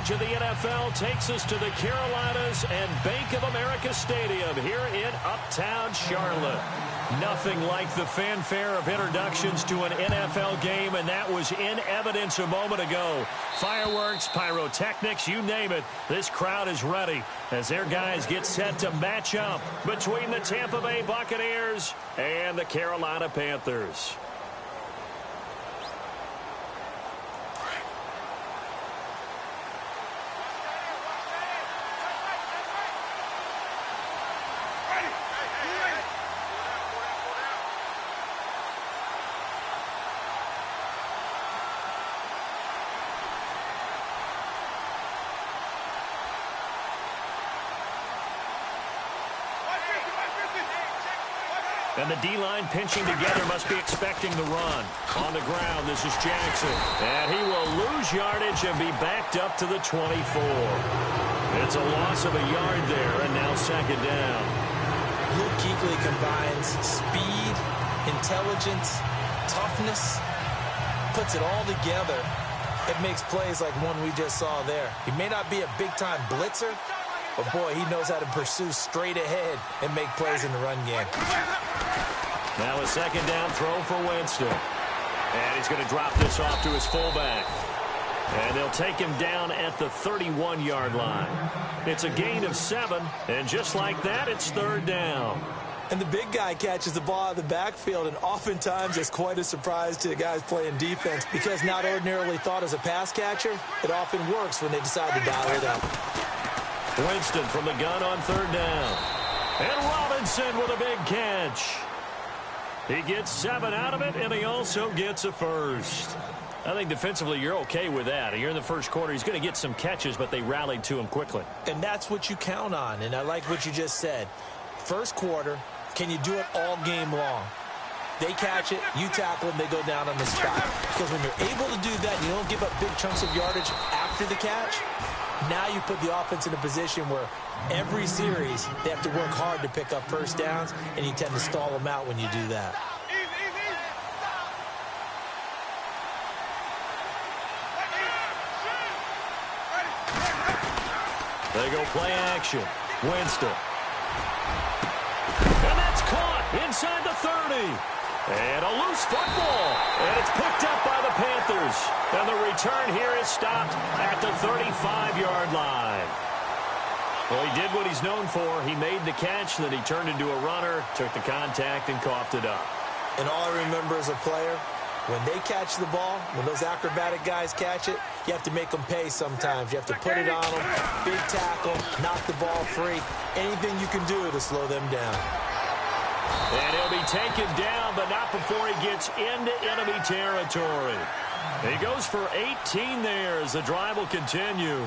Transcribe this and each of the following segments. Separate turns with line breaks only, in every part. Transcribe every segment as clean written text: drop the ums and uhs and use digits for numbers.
stage of the NFL takes us to the Carolinas and Bank of America Stadium here in Uptown Charlotte. Nothing like the fanfare of introductions to an NFL game, and that was in evidence a moment ago. Fireworks, pyrotechnics, you name it. This crowd is ready as their guys get set to match up between the Tampa Bay Buccaneers and the Carolina Panthers. And the D-line pinching together must be expecting the run. On the ground, this is Jackson. And he will lose yardage and be backed up to the 24. It's a loss of a yard there, and now second down.
Luke Kuechly combines speed, intelligence, toughness, puts it all together. It makes plays like one we just saw there. He may not be a big-time blitzer, but, boy, he knows how to pursue straight ahead and make plays in the run game.
Now a second down throw for Winston. And he's going to drop this off to his fullback. And they'll take him down at the 31-yard line. It's a gain of 7, and just like that, it's third down.
And the big guy catches the ball out of the backfield, and oftentimes it's quite a surprise to the guys playing defense because not ordinarily thought as a pass catcher, it often works when they decide to dial it up.
Winston from the gun on third down. And Robinson with a big catch. He gets 7 out of it, and he also gets a first. I think defensively you're okay with that. Here in the first quarter, he's going to get some catches, but they rallied to him quickly.
And that's what you count on, and I like what you just said. First quarter, can you do it all game long? They catch it, you tackle them, they go down on the spot. Because when you're able to do that, you don't give up big chunks of yardage after the catch. Now you put the offense in a position where every series they have to work hard to pick up first downs, and you tend to stall them out when you do that.
They go play action. Winston. And that's caught inside the 30. And a loose football. And it's picked up by the Panthers. And the return here is stopped at the 35-yard line. Well, he did what he's known for. He made the catch, then he turned into a runner, took the contact, and coughed it up.
And all I remember as a player, when they catch the ball, when those acrobatic guys catch it, you have to make them pay sometimes. You have to put it on them, big tackle, knock the ball free. Anything you can do to slow them down.
And he'll be taken down, but not before he gets into enemy territory. He goes for 18 there as the drive will continue.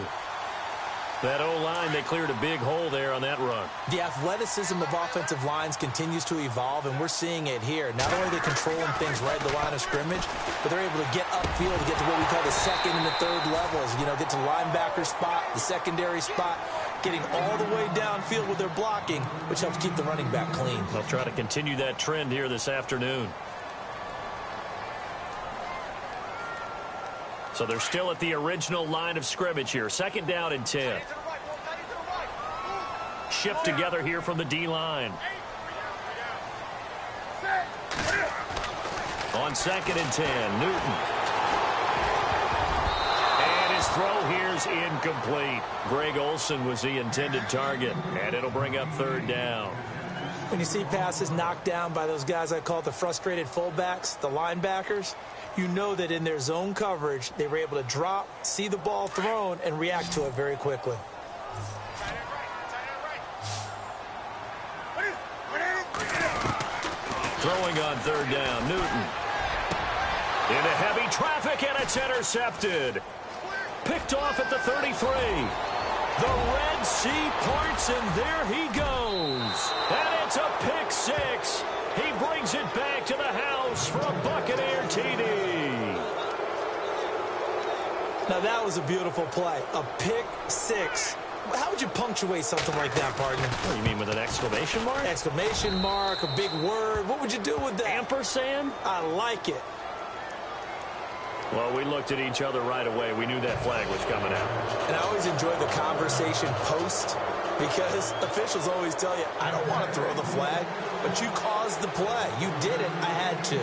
That O-line, they cleared a big hole there on that run.
The athleticism of offensive lines continues to evolve, and we're seeing it here. Not only are they controlling things right at the line of scrimmage, but they're able to get upfield to get to what we call the second and the third levels. You know, get to linebacker spot, the secondary spot, getting all the way downfield with their blocking, which helps keep the running back clean.
They'll try to continue that trend here this afternoon. So they're still at the original line of scrimmage here. Second down and 10. Shift together here from the D-line. On second and 10, Newton. And his throw here's incomplete. Greg Olsen was the intended target, and it'll bring up third down.
When you see passes knocked down by those guys I call the frustrated fullbacks, the linebackers, you know that in their zone coverage, they were able to drop, see the ball thrown, and react to it very quickly.
Throwing on third down, Newton. Into heavy traffic, and it's intercepted. Picked off at the 33. The Red Sea parts, and there he goes. And it's a pick six. He brings it back to the house for a Buccaneer TD.
Now that was a beautiful play. A pick six. How would you punctuate something like that, partner?
What do you mean, with an exclamation mark?
Exclamation mark, a big word. What would you do with that?
Ampersand?
I like it.
Well, we looked at each other right away. We knew that flag was coming out.
And I always always enjoy the conversation post because officials always tell you, I don't want to throw the flag, but you caused the play. You did it. I had to.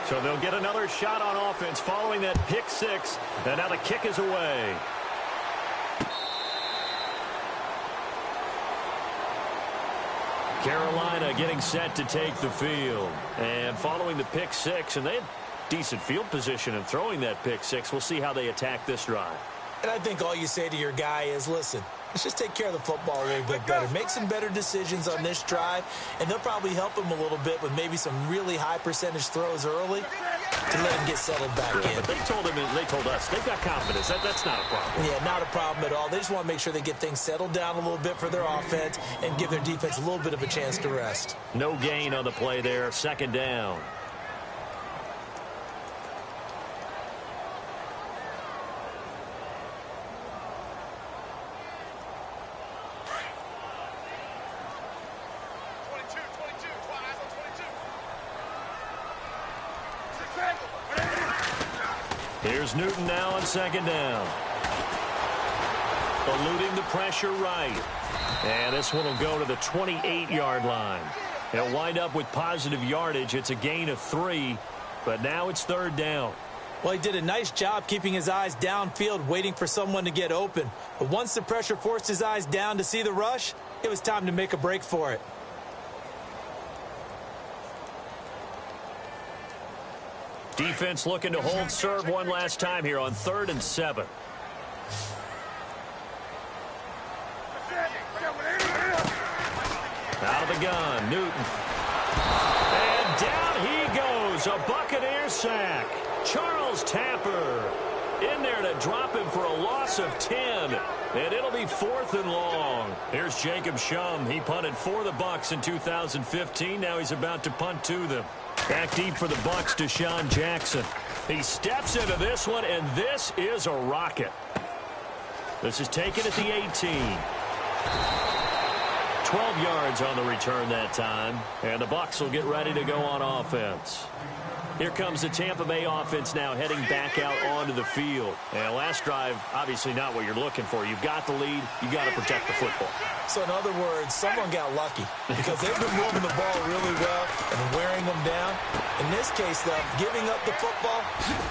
So they'll get another shot on offense following that pick six. And now the kick is away. Carolina getting set to take the field. And following the pick six, and they had decent field position in throwing that pick six. We'll see how they attack this drive.
And I think all you say to your guy is, listen, let's just take care of the football a little bit better. Make some better decisions on this drive, and they'll probably help him a little bit with maybe some really high percentage throws early to let him get settled back in.
But they told us, they've got confidence. That's not a problem.
Yeah, not a problem at all. They just want to make sure they get things settled down a little bit for their offense and give their defense a little bit of a chance to rest.
No gain on the play there. Second down. Here's Newton now on second down. Eluding the pressure right. And this one will go to the 28-yard line. He'll wind up with positive yardage. It's a gain of 3, but now it's third down.
Well, he did a nice job keeping his eyes downfield, waiting for someone to get open. But once the pressure forced his eyes down to see the rush, it was time to make a break for it.
Defense looking to hold serve one last time here on 3rd and 7. Out of the gun, Newton. And down he goes, a Buccaneer sack. Charles Tapper in there to drop him for a loss of 10. And it'll be 4th and long. Here's Jacob Shum. He punted for the Bucs in 2015. Now he's about to punt to them. Back deep for the Bucs, Deshaun Jackson. He steps into this one, and this is a rocket. This is taken at the 18. 12 yards on the return that time, and the Bucs will get ready to go on offense. Here comes the Tampa Bay offense now heading back out onto the field. And last drive, obviously not what you're looking for. You've got the lead. You've got to protect the football.
So in other words, someone got lucky because they've been moving the ball really well and wearing them down. In this case, though, giving up the football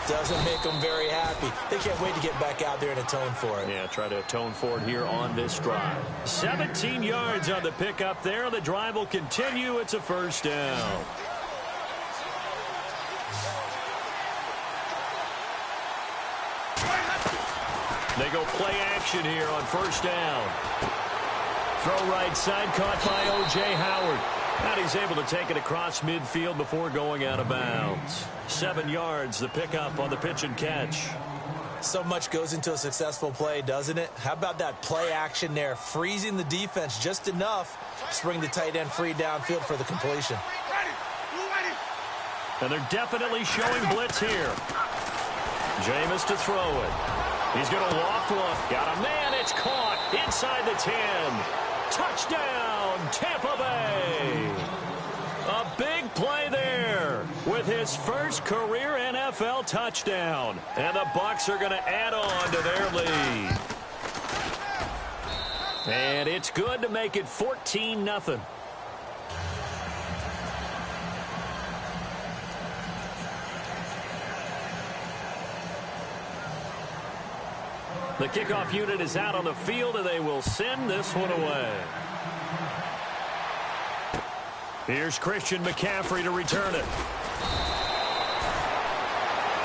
doesn't make them very happy. They can't wait to get back out there and atone for it.
Yeah, try to atone for it here on this drive. 17 yards on the pickup there. The drive will continue. It's a first down. They go play action here on first down. Throw right side, caught by O.J. Howard. And he's able to take it across midfield before going out of bounds. 7 yards, the pickup on the pitch and catch.
So much goes into a successful play, doesn't it? How about that play action there, freezing the defense just enough to bring the tight end free downfield for the completion.
And they're definitely showing blitz here. Jameis to throw it. He's going to loft one. Got a man. It's caught inside the 10. Touchdown, Tampa Bay. A big play there with his first career NFL touchdown. And the Bucs are going to add on to their lead. And it's good to make it 14-0. The kickoff unit is out on the field, and they will send this one away. Here's Christian McCaffrey to return it.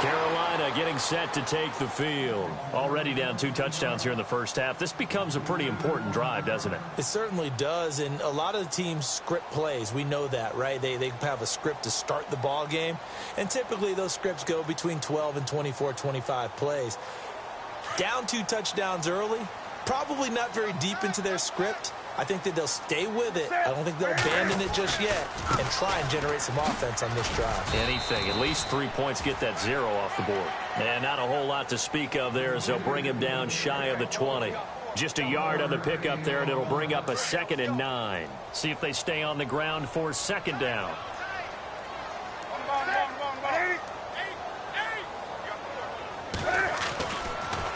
Carolina getting set to take the field. Already down 2 touchdowns here in the first half. This becomes a pretty important drive, doesn't it?
It certainly does, and a lot of the teams script plays. We know that, right? They have a script to start the ball game, and typically those scripts go between 12 and 24, 25 plays. Down 2 touchdowns early, probably not very deep into their script. I think that they'll stay with it. I don't think they'll abandon it just yet and try and generate some offense on this drive.
Anything. At least 3 points, get that 0 off the board. And not a whole lot to speak of there as they'll bring him down shy of the 20. Just a yard on the pickup there, and it'll bring up a 2nd and 9. See if they stay on the ground for 2nd down.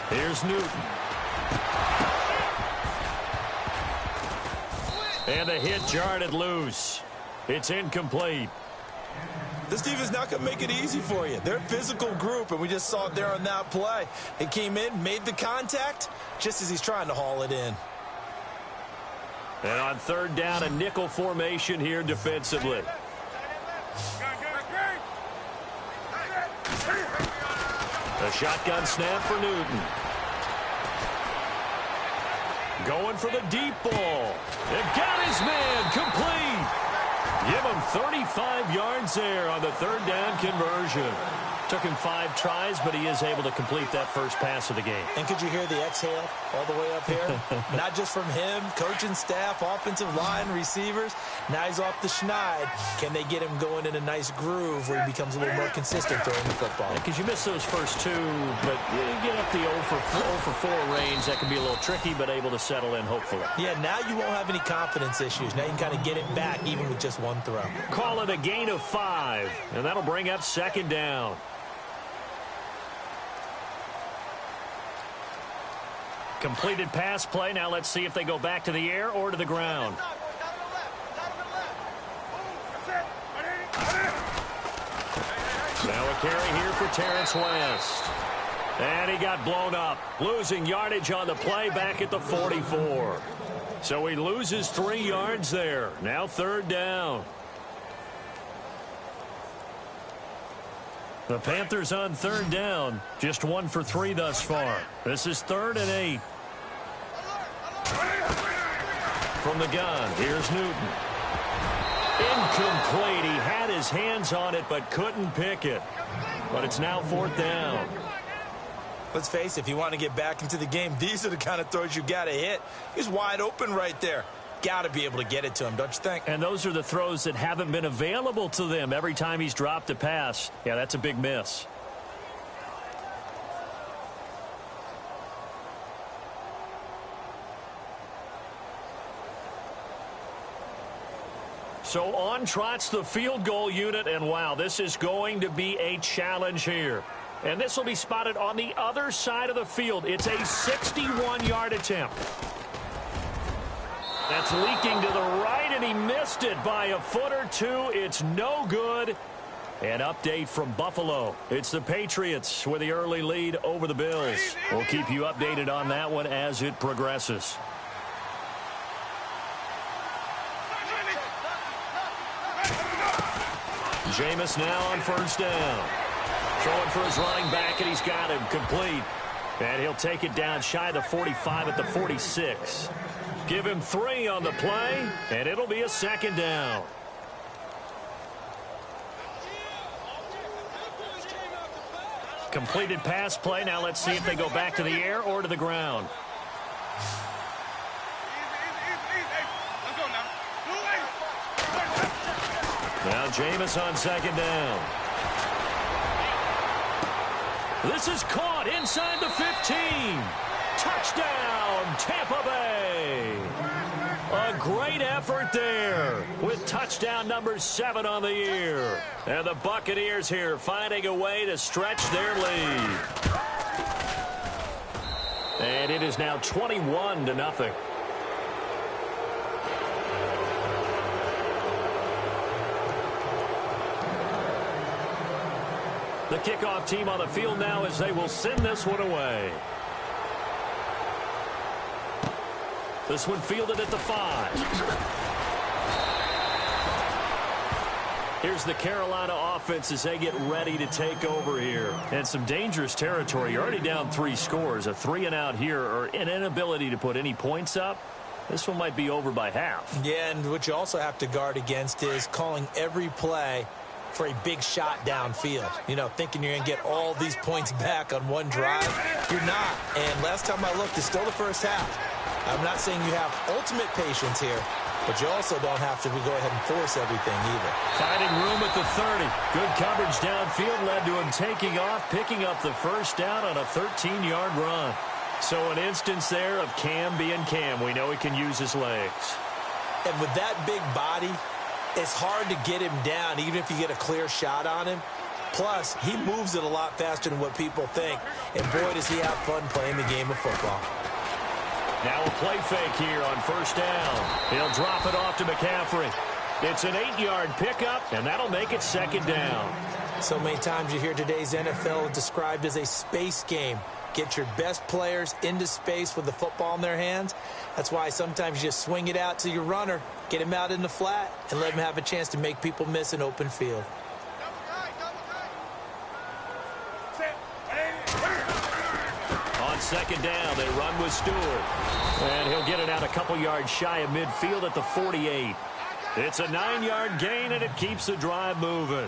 Here's Newton. And the hit jarred it loose. It's incomplete.
This defense not going to make it easy for you. They're a physical group, and we just saw it there on that play. He came in, made the contact, just as he's trying to haul it in.
And on third down, a nickel formation here defensively. A shotgun snap for Newton. Going for the deep ball. It got his man complete. Give him 35 yards there on the third down conversion. Took him 5 tries, but he is able to complete that first pass of the game.
And could you hear the exhale all the way up here? Not just from him, coaching staff, offensive line, receivers. Now he's off the schneid. Can they get him going in a nice groove where he becomes a little more consistent throwing the football?
Because you miss those first 2, but you get up the 0 for 4 range. That can be a little tricky, but able to settle in, hopefully.
Yeah, now you won't have any confidence issues. Now you can kind of get it back even with just 1 throw.
Call it a gain of 5, and that'll bring up second down. Completed pass play. Now let's see if they go back to the air or to the ground. Now a carry here for Terrence West. And he got blown up. Losing yardage on the play back at the 44. So he loses 3 yards there. Now third down. The Panthers on third down, just 1 for 3 thus far. This is 3rd and 8. From the gun, here's Newton. Incomplete. He had his hands on it but couldn't pick it. But it's now 4th down.
Let's face it, if you want to get back into the game, these are the kind of throws you got to hit. He's wide open right there. Got to be able to get it to him, don't you think?
And those are the throws that haven't been available to them every time he's dropped a pass. Yeah, that's a big miss. So on trots the field goal unit, and wow, this is going to be a challenge here. And this will be spotted on the other side of the field. It's a 61-yard attempt. That's leaking to the right, and he missed it by a foot or 2. It's no good. An update from Buffalo. It's the Patriots with the early lead over the Bills. We'll keep you updated on that one as it progresses. Jameis now on first down. Throwing for his running back, and he's got him complete. And he'll take it down shy of the 45 at the 46. Give him 3 on the play, and it'll be a 2nd down. Completed pass play. Now let's see if they go back to the air or to the ground. Now Jameis on 2nd down. This is caught inside the 15. Touchdown, Tampa Bay. A great effort there with touchdown number 7 on the year. And the Buccaneers here finding a way to stretch their lead. And it is now 21-0. The kickoff team on the field now as they will send this one away. This one fielded at the 5. Here's the Carolina offense as they get ready to take over here. And some dangerous territory. You're already down 3 scores. A 3-and-out here or an inability to put any points up. This one might be over by half.
Yeah, and what you also have to guard against is calling every play for a big shot downfield. You know, thinking you're going to get all these points back on one drive. You're not. And last time I looked, it's still the first half. I'm not saying you have ultimate patience here, but you also don't have to go ahead and force everything either.
Finding room at the 30. Good coverage downfield led to him taking off, picking up the first down on a 13-yard run. So an instance there of Cam being Cam. We know he can use his legs.
And with that big body, it's hard to get him down, even if you get a clear shot on him. Plus, he moves it a lot faster than what people think. And boy, does he have fun playing the game of football.
Now a play fake here on first down. He'll drop it off to McCaffrey. It's an 8-yard pickup, and that'll make it second down.
So many times you hear today's NFL described as a space game. Get your best players into space with the football in their hands. That's why sometimes you just swing it out to your runner, get him out in the flat, and let him have a chance to make people miss an open field.
On second down, they run with Stewart. And he'll get it out a couple yards shy of midfield at the 48. It's a 9-yard gain, and it keeps the drive moving.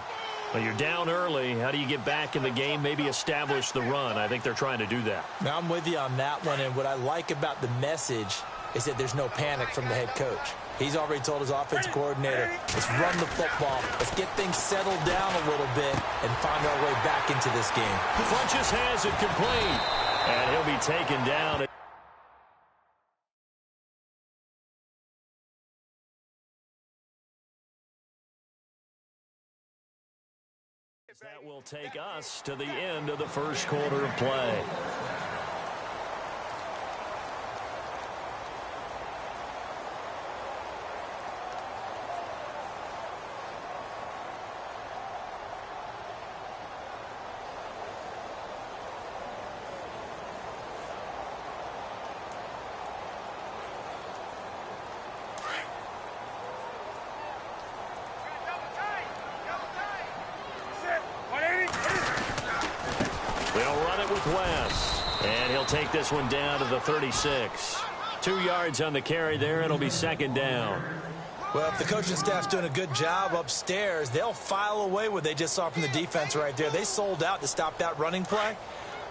Well, you're down early. How do you get back in the game, maybe establish the run? I think they're trying to do that.
Now, I'm with you on that one, and what I like about the message is that there's no panic from the head coach. He's already told his offensive coordinator, let's run the football, let's get things settled down a little bit and find our way back into this game.
Funchess has it complete, and he'll be taken down. That will take us to the end of the first quarter of play. West, and he'll take this one down to the 36. 2 yards on the carry there. It'll be second down.
Well, if the coaching staff's doing a good job upstairs, they'll file away what they just saw from the defense right there. They sold out to stop that running play.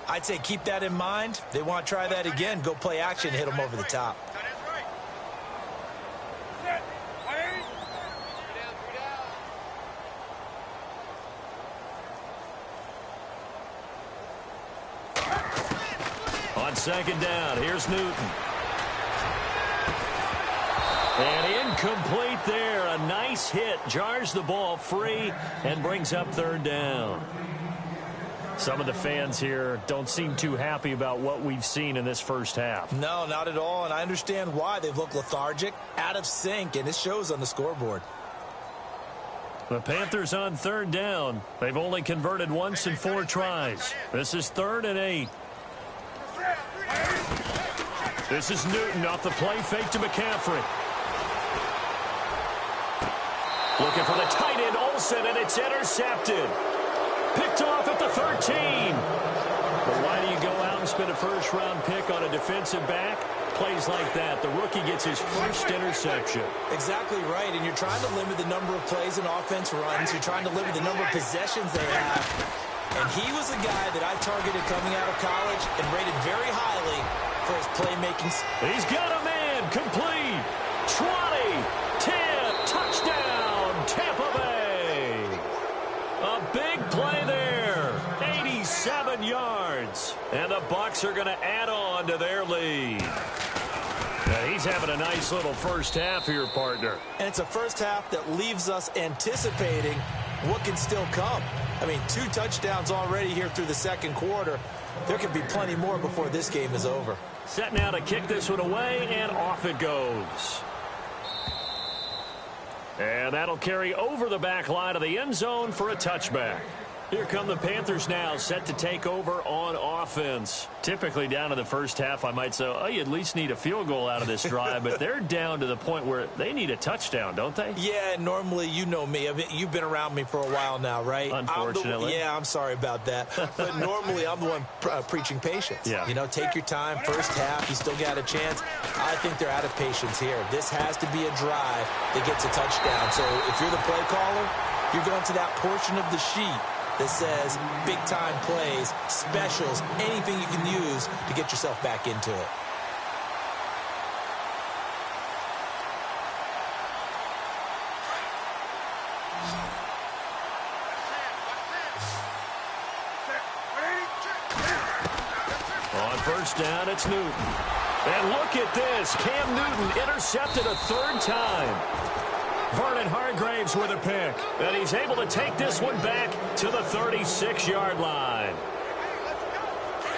I'd say keep that in mind. They want to try that again. Go play action, hit them over the top.
Second down. Here's Newton. And incomplete there. A nice hit. Jars the ball free and brings up third down. Some of the fans here don't seem too happy about what we've seen in this first half.
No, not at all. And I understand why. They've looked lethargic, out of sync, and it shows on the scoreboard.
The Panthers on third down. They've only converted once in 4 tries. This is 3rd and 8. This is Newton off the play fake to McCaffrey. Looking for the tight end, Olsen, and it's intercepted. Picked off at the 13. But why do you go out and spend a first-round pick on a defensive back? Plays like that, the rookie gets his first interception.
Exactly right, and you're trying to limit the number of plays an offense runs. You're trying to limit the number of possessions they have. And he was a guy that I targeted coming out of college and rated very highly for his playmaking.
He's got a man, complete. 20, 10, touchdown, Tampa Bay. A big play there, 87 yards. And the Bucs are going to add on to their lead. Now, he's having a nice little first half here, partner.
And it's a first half that leaves us anticipating what can still come. I mean, 2 touchdowns already here through the second quarter. There could be plenty more before this game is over.
Set now to kick this one away, and off it goes. And that'll carry over the back line of the end zone for a touchback. Here come the Panthers now, set to take over on offense. Typically down in the first half, I might say, oh, you at least need a field goal out of this drive, but they're down to the point where they need a touchdown, don't they?
Yeah, normally, you know me. I mean, you've been around me for a while now, right?
Unfortunately.
I'm sorry about that. But normally, I'm the one preaching patience.
Yeah.
You know, take your time. First half, you still got a chance. I think they're out of patience here. This has to be a drive that gets a touchdown. So if you're the play caller, you're going to that portion of the sheet that says big-time plays, specials, anything you can use to get yourself back into it.
On first down, it's Newton. And look at this. Cam Newton intercepted a 3rd time. Vernon Hargreaves with a pick. And he's able to take this one back to the 36-yard line.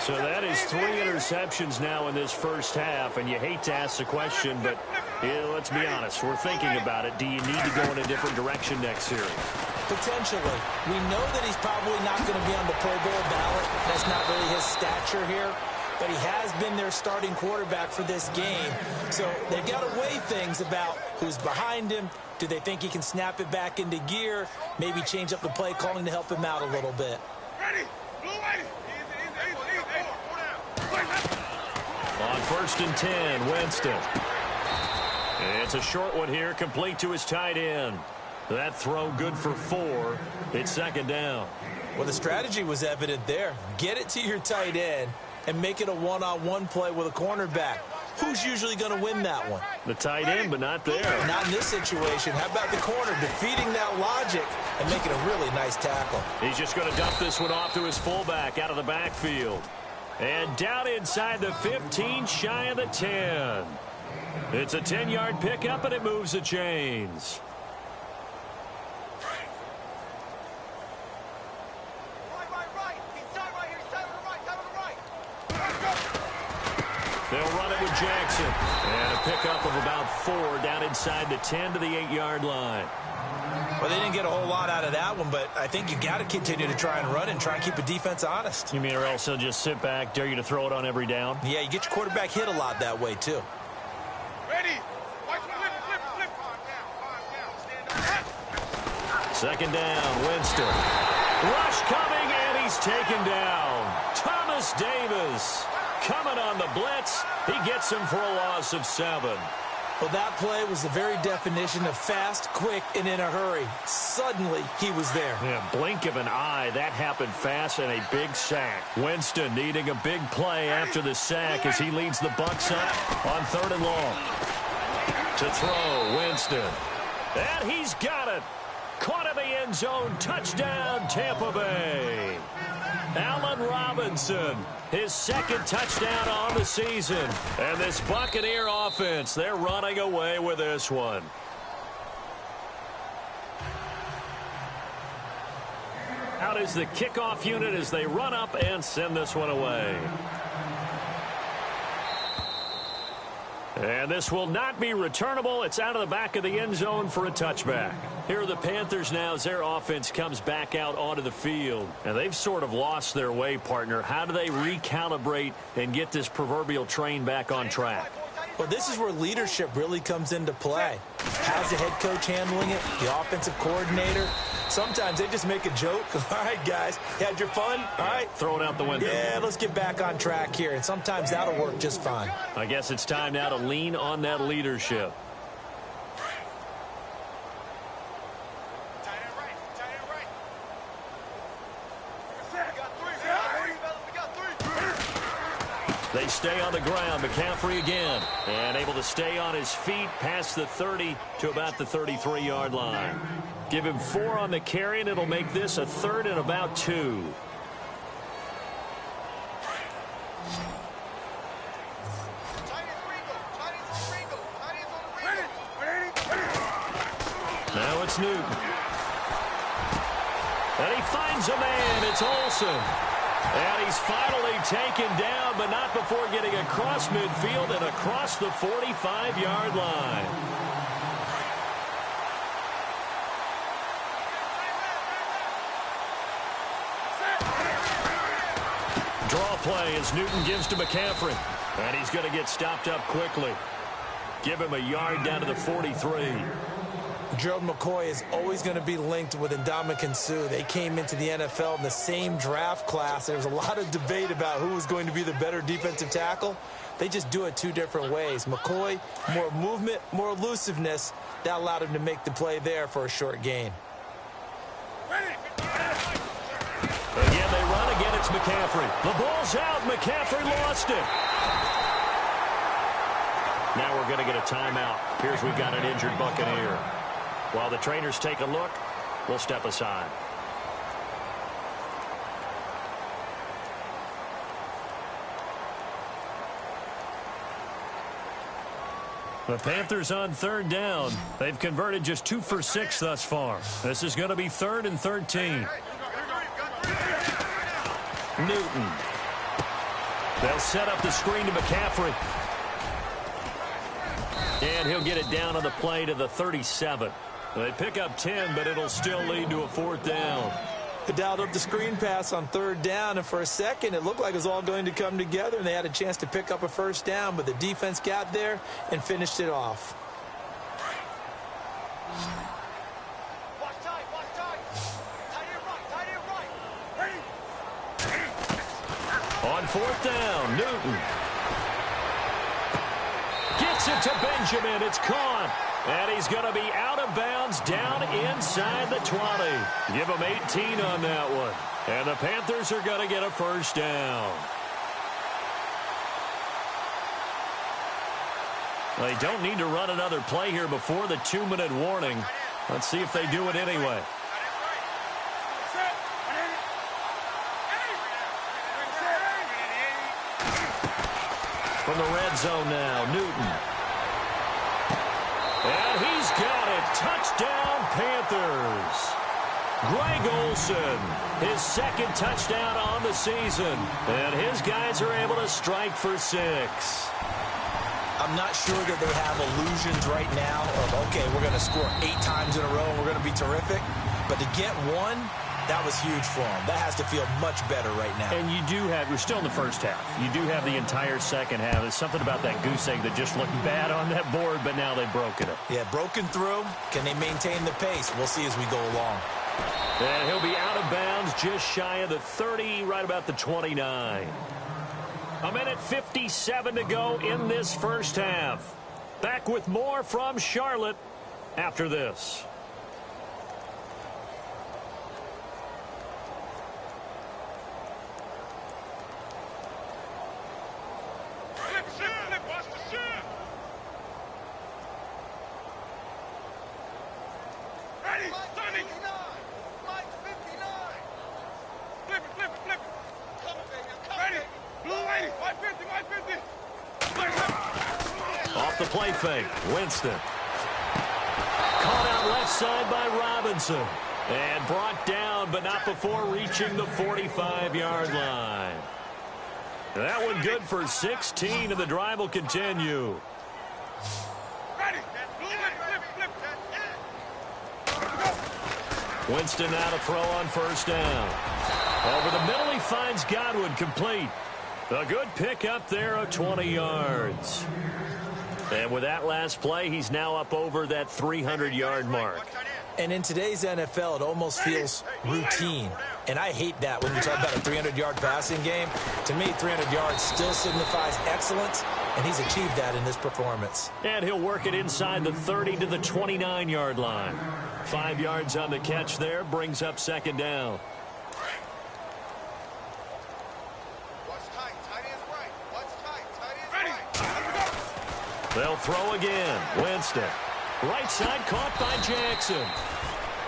So that is 3 interceptions now in this first half, and you hate to ask the question, but let's be honest. We're thinking about it. Do you need to go in a different direction next series?
Potentially. We know that he's probably not going to be on the Pro Bowl ballot. That's not really his stature here. But he has been their starting quarterback for this game. So they've got to weigh things about who's behind him. Do they think he can snap it back into gear? Maybe change up the play calling to help him out a little bit.
On 1st and 10, Winston. It's a short one here, complete to his tight end. That throw good for 4. It's 2nd down.
Well, the strategy was evident there. Get it to your tight end and make it a one-on-one play with a cornerback. Who's usually going to win that one?
The tight end, but not there.
Not in this situation. How about the corner defeating that logic and making a really nice tackle?
He's just going to dump this one off to his fullback out of the backfield. And down inside the 15, shy of the 10. It's a 10-yard pickup, and it moves the chains. They'll run it with Jackson. And a pickup of about 4 down inside the 10 to the 8-yard line.
Well, they didn't get a whole lot out of that one, but I think you got to continue to try and run and try and keep the defense honest.
You mean or else they'll just sit back, dare you to throw it on every down?
Yeah, you get your quarterback hit a lot that way, too.
Ready. Flip.
2nd down, Winston. Rush coming, and he's taken down. Thomas Davis coming on the blitz. He gets him for a loss of 7.
Well, that play was the very definition of fast, quick, and in a hurry. Suddenly, he was there.
Yeah, blink of an eye. That happened fast and a big sack. Winston needing a big play after the sack as he leads the Bucs up on 3rd and long. To throw, Winston. And he's got it. Caught in the end zone. Touchdown, Tampa Bay. Allen Robinson, his 2nd touchdown on the season. And this Buccaneer offense, they're running away with this one. Out is the kickoff unit as they run up and send this one away. And this will not be returnable. It's out of the back of the end zone for a touchback. Here are the Panthers now as their offense comes back out onto the field. And they've sort of lost their way, partner. How do they recalibrate and get this proverbial train back on track?
Well, this is where leadership really comes into play. How's the head coach handling it? The offensive coordinator? Sometimes they just make a joke. All right, guys, you had your fun? All right.
Throw it out the window.
Yeah, let's get back on track here. And sometimes that'll work just fine.
I guess it's time now to lean on that leadership. They stay on the ground. McCaffrey again. And able to stay on his feet past the 30 to about the 33-yard line. Give him 4 on the carry, and it'll make this a 3rd and about 2. Now it's Newton. And he finds a man. It's Olsen. And he's finally taken down, but not before getting across midfield and across the 45-yard line. Draw play as Newton gives to McCaffrey. And he's going to get stopped up quickly. Give him a yard down to the 43.
Gerald McCoy is always going to be linked with Ndamukong Suh. They came into the NFL in the same draft class. There was a lot of debate about who was going to be the better defensive tackle. They just do it 2 different ways. McCoy, more movement, more elusiveness. That allowed him to make the play there for a short gain.
Again, they run. Again, it's McCaffrey. The ball's out. McCaffrey lost it. Now we're going to get a timeout. Appears we've got an injured Buccaneer. While the trainers take a look, we'll step aside. The Panthers on 3rd down. They've converted just 2 for 6 thus far. This is going to be 3rd and 13. Newton. They'll set up the screen to McCaffrey. And he'll get it down on the play to the 37. They pick up 10, but it'll still lead to a 4th down.
They dialed up the screen pass on 3rd down, and for a second it looked like it was all going to come together, and they had a chance to pick up a 1st down, but the defense got there and finished it off.
On 4th down, Newton. Gets it to Benjamin. It's caught. And he's going to be out of bounds down inside the 20. Give him 18 on that one. And the Panthers are going to get a 1st down. They don't need to run another play here before the 2-minute warning. Let's see if they do it anyway. From the red zone now, Newton. And he's got it. Touchdown, Panthers. Greg Olsen, his 2nd touchdown on the season. And his guys are able to strike for 6.
I'm not sure that they have illusions right now of, okay, we're going to score 8 times in a row and we're going to be terrific. But to get one, that was huge for them. That has to feel much better right now.
And you do have, we're still in the first half. You do have the entire second half. There's something about that goose egg that just looked bad on that board, but now they've broken it. Yeah,
broken through. Can they maintain the pace? We'll see as we go along.
And he'll be out of bounds just shy of the 30, right about the 29. 1:57 to go in this first half. Back with more from Charlotte after this. Off the play fake, Winston. Caught out left side by Robinson. And brought down, but not before reaching the 45-yard line. That one good for 16, and the drive will continue. Winston now to throw on 1st down. Over the middle, he finds Godwin, complete. A good pick up there of 20 yards. And with that last play, he's now up over that 300-yard mark.
And in today's NFL, it almost feels routine. And I hate that when you talk about a 300-yard passing game. To me, 300 yards still signifies excellence, and he's achieved that in this performance.
And he'll work it inside the 30 to the 29-yard line. 5 yards on the catch there, brings up 2nd down. They'll throw again. Winston. Right side caught by Jackson.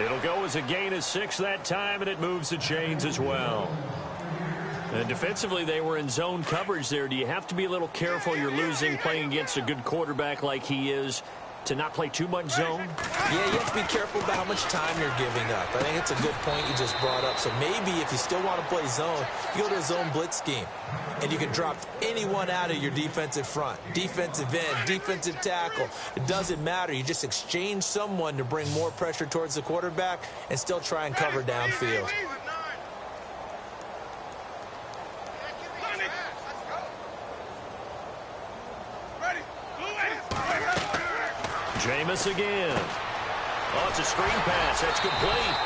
It'll go as a gain of 6 that time, and it moves the chains as well. And defensively, they were in zone coverage there. Do you have to be a little careful? You're losing playing against a good quarterback like he is to not play too much zone?
Yeah, you have to be careful about how much time you're giving up. I think it's a good point you just brought up. So maybe if you still want to play zone, you go to a zone blitz scheme. And you can drop anyone out of your defensive front. Defensive end, defensive tackle. It doesn't matter. You just exchange someone to bring more pressure towards the quarterback and still try and cover downfield.
Jameis again. Oh, it's a screen pass. That's complete.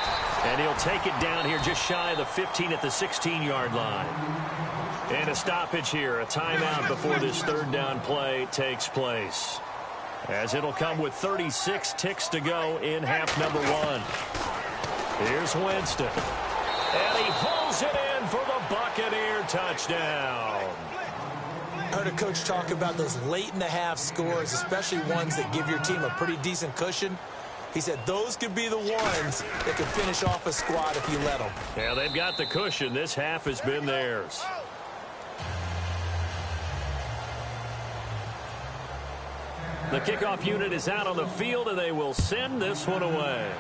And he'll take it down here just shy of the 15 at the 16-yard line. And a stoppage here, a timeout before this 3rd down play takes place. As it'll come with 36 ticks to go in half number 1. Here's Winston. And he pulls it in for the Buccaneer touchdown.
I heard a coach talk about those late-in-the-half scores, especially ones that give your team a pretty decent cushion. He said those could be the ones that could finish off a squad if you let them.
Yeah, they've got the cushion. This half has been theirs. The kickoff unit is out on the field, and they will send this one away.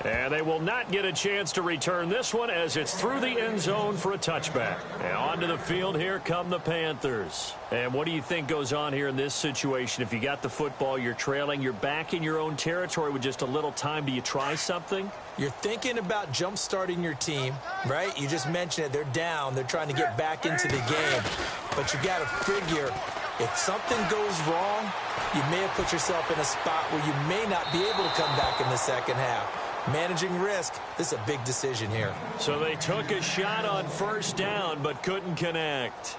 And they will not get a chance to return this one as it's through the end zone for a touchback. And onto the field, here come the Panthers. And what do you think goes on here in this situation? If you got the football, you're trailing, you're back in your own territory with just a little time. Do you try something?
You're thinking about jump-starting your team, right? You just mentioned it. They're down. They're trying to get back into the game. But you got to figure, if something goes wrong, you may have put yourself in a spot where you may not be able to come back in the second half. Managing risk, this is a big decision here.
So they took a shot on first down but couldn't connect.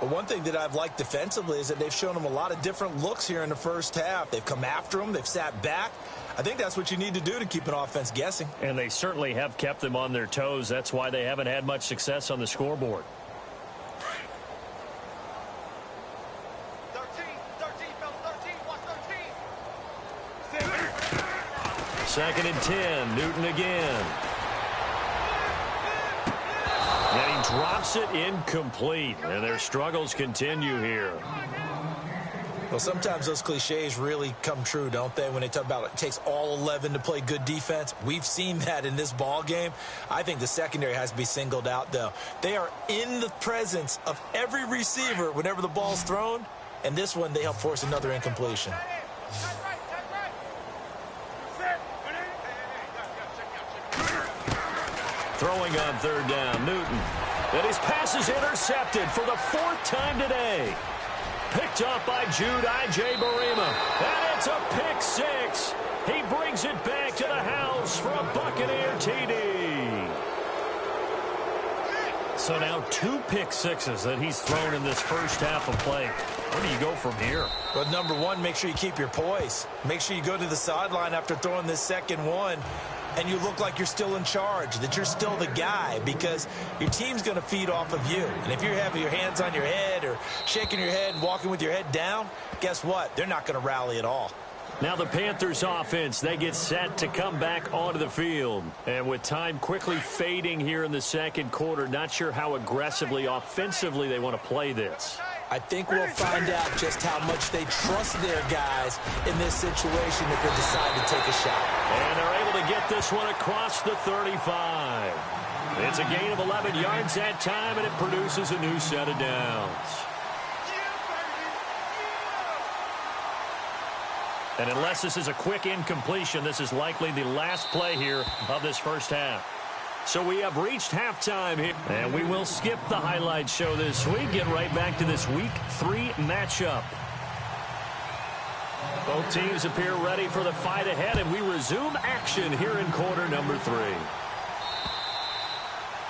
Well, one thing that I've liked defensively is that they've shown them a lot of different looks here in the first half. They've come after them. They've sat back. I think that's what you need to do to keep an offense guessing.
And they certainly have kept them on their toes. That's why they haven't had much success on the scoreboard. 2nd and 10. Newton again. And he drops it incomplete. And their struggles continue here.
Well, sometimes those cliches really come true, don't they, when they talk about it takes all 11 to play good defense. We've seen that in this ball game. I think the secondary has to be singled out, though. They are in the presence of every receiver whenever the ball's thrown. And this one, they help force another incompletion.
Throwing on 3rd down, Newton. And his pass is intercepted for the 4th time today. Picked up by Jude I.J. Barima. And it's a pick 6. He brings it back to the house for a Buccaneer TD. So now 2 pick 6s that he's thrown in this first half of play. Where do you go from here?
Well, number one, make sure you keep your poise. Make sure you go to the sideline after throwing this second one, and you look like you're still in charge, that you're still the guy, because your team's going to feed off of you. And if you're having your hands on your head or shaking your head and walking with your head down, guess what? They're not going to rally at all.
Now the Panthers offense, they get set to come back onto the field. And with time quickly fading here in the second quarter, not sure how aggressively, offensively they want to play this.
I think we'll find out just how much they trust their guys in this situation if they decide to take a shot.
And they're able to get this one across the 35. It's a gain of 11 yards that time, and it produces a new set of downs. And unless this is a quick incompletion, this is likely the last play here of this first half. So we have reached halftime here, and we will skip the highlight show this week. Get right back to this Week 3 matchup. Both teams appear ready for the fight ahead, and we resume action here in quarter number 3.